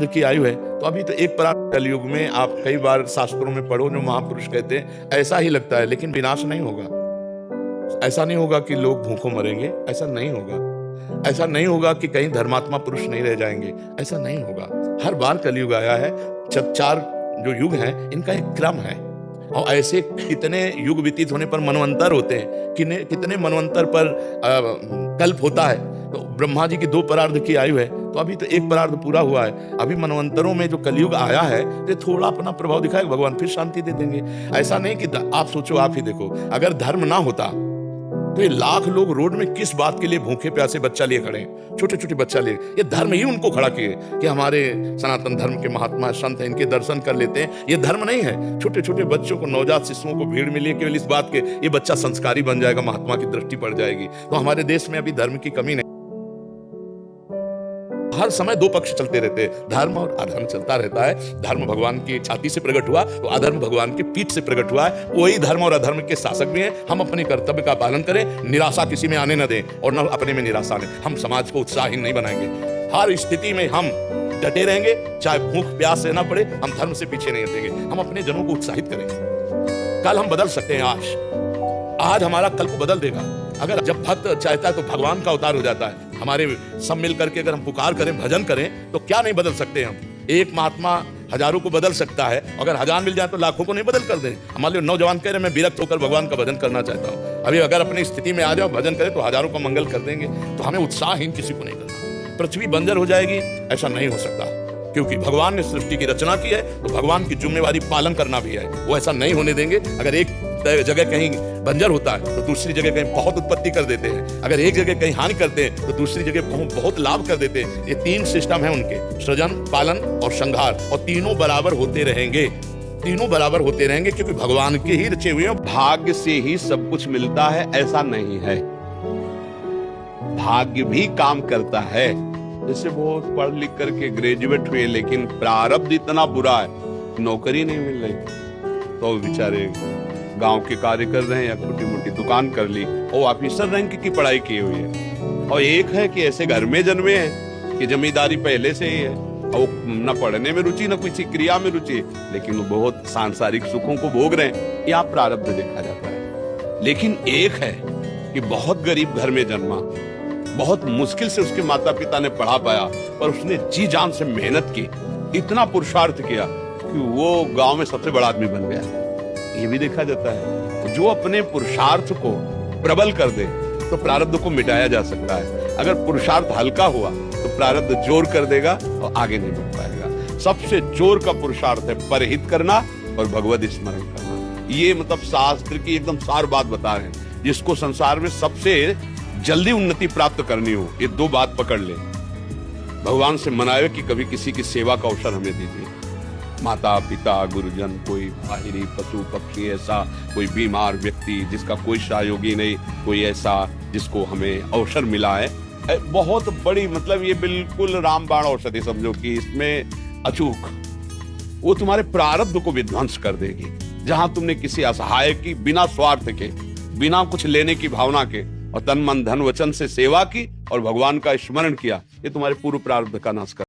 प्रारब्ध की आयु है, तो अभी तो एक प्रारब्ध कलयुग में आप कई बार शास्त्रों में पढ़ो, जो महापुरुष कहते हैं ऐसा ही लगता है, लेकिन विनाश नहीं होगा। ऐसा नहीं होगा कि लोग भूखों मरेंगे, ऐसा नहीं होगा। ऐसा नहीं होगा कि कहीं धर्मात्मा पुरुष नहीं रह जाएंगे, ऐसा नहीं होगा। हर बार कलयुग आया है, जब 4 जो युग हैं इनका एक क्रम है, और ऐसे कितने युग व्यतीत होने पर मनवंतर होते हैं, कितने मनवंतर पर कल्प होता है। तो ब्रह्मा जी की 2 प्रारब्ध की आयु है, तो अभी तो एक प्रारब्ध पूरा हुआ है। अभी मनवंतरों में जो कलयुग आया है, तो थोड़ा अपना प्रभाव दिखाएगा, भगवान फिर शांति दे देंगे। ऐसा नहीं कि आप सोचो, आप ही देखो, अगर धर्म ना होता तो ये लाख लोग रोड में किस बात के लिए भूखे प्यासे बच्चा लिए खड़े हैं, छोटे छोटे बच्चा लिए। ये धर्म ही उनको खड़ा किए कि हमारे सनातन धर्म के महात्मा संत हैं, इनके दर्शन कर लेते हैं। ये धर्म नहीं है। छोटे छोटे बच्चों को, नवजात शिशुओं को भीड़ मिली केवल इस बात के ये बच्चा संस्कारी बन जाएगा, महात्मा की दृष्टि पड़ जाएगी। तो हमारे देश में अभी धर्म की कमी नहीं। हर समय 2 पक्ष चलते रहते हैं, धर्म और अधर्म चलता रहता है। धर्म भगवान की छाती से प्रकट हुआ, तो अधर्म भगवान की पीठ से प्रकट हुआ है। वही धर्म और अधर्म के शासक भी हैं। हम अपने कर्तव्य का पालन करें, निराशा किसी में आने न दें और न अपने में निराशा आने। हम समाज को उत्साहहीन नहीं बनाएंगे। हर स्थिति में हम डटे रहेंगे, चाहे भूख प्यास रहना पड़े, हम धर्म से पीछे नहीं हटेंगे। हम अपने जनों को उत्साहित करेंगे। कल हम बदल सकते हैं, आज हमारा कल को बदल देगा। अगर जब भक्त चाहता है तो भगवान का अवतार हो जाता है। हमारे सब मिल करके अगर हम पुकार करें, भजन करें, तो क्या नहीं बदल सकते हम। एक महात्मा हजारों को बदल सकता है, अगर 1000 मिल जाए तो लाखों को नहीं बदल कर दें। हमारे नौजवान कह रहे हैं मैं विरक्त होकर भगवान का भजन करना चाहता हूँ, अभी अगर अपनी स्थिति में आ जाओ, भजन करें तो हजारों का मंगल कर देंगे। तो हमें उत्साहहीन किसी को नहीं करना। पृथ्वी बंजर हो जाएगी, ऐसा नहीं हो सकता, क्योंकि भगवान ने सृष्टि की रचना की है, तो भगवान की जिम्मेवारी पालन करना भी है। वो ऐसा नहीं होने देंगे। अगर एक जगह कहीं बंजर होता है तो दूसरी जगह कहीं बहुत उत्पत्ति कर देते हैं। अगर एक जगह कहीं हानि करते हैं तो दूसरी जगह बहुत लाभ कर देते हैं। ये 3 सिस्टम है उनके, सृजन, पालन और संहार, और तीनों बराबर होते रहेंगे। तीनों बराबर होते रहेंगे, क्योंकि भगवान के ही रचे हुए हैं। भाग्य से ही सब कुछ मिलता है ऐसा नहीं है, भाग्य भी काम करता है। जैसे बहुत पढ़ लिख करके ग्रेजुएट हुए, लेकिन प्रारब्ध इतना बुरा है, नौकरी नहीं मिल रही, तो बेचारे गांव के कार्य कर रहे हैं या छोटी मोटी दुकान कर ली, और ऑफिसर रैंक की पढ़ाई की हुई है। और एक है कि ऐसे घर में जन्मे हैं कि जमींदारी पहले से ही है, और न पढ़ने में रुचि न किसी क्रिया में रुचि, लेकिन वो बहुत सांसारिक सुखों को भोग रहे हैं। यहाँ प्रारब्ध देखा जाता है। लेकिन एक है कि बहुत गरीब घर में जन्मा, बहुत मुश्किल से उसके माता पिता ने पढ़ा पाया, पर उसने जी जान से मेहनत की, इतना पुरुषार्थ किया कि वो गांव में सबसे बड़ा आदमी बन गया। ये भी देखा जाता है। जो अपने पुरुषार्थ को प्रबल कर दे तो प्रारब्ध को मिटाया जा सकता है। अगर पुरुषार्थ हल्का हुआ तो प्रारब्ध जोर कर देगा और आगे नहीं बढ़ पाएगा। सबसे जोर का पुरुषार्थ है परहित करना और भगवत स्मरण करना। ये मतलब शास्त्र की एकदम सार बात बता रहे हैं। जिसको संसार में सबसे जल्दी उन्नति प्राप्त करनी हो, ये 2 बात पकड़ ले। भगवान से मनावे कि कभी किसी की सेवा का अवसर हमें दीजिए। माता पिता गुरुजन, कोई बाहरी पशु पक्षी, ऐसा कोई बीमार व्यक्ति जिसका कोई सहयोगी नहीं, कोई ऐसा जिसको हमें अवसर मिला है, बहुत बड़ी मतलब ये बिल्कुल रामबाण औषधि समझो कि इसमें अचूक वो तुम्हारे प्रारब्ध को विध्वंस कर देगी। जहां तुमने किसी असहाय की बिना स्वार्थ के, बिना कुछ लेने की भावना के, और तन मन धन वचन से सेवा की और भगवान का स्मरण किया, ये तुम्हारे पूर्व प्रारब्ध का नाश कर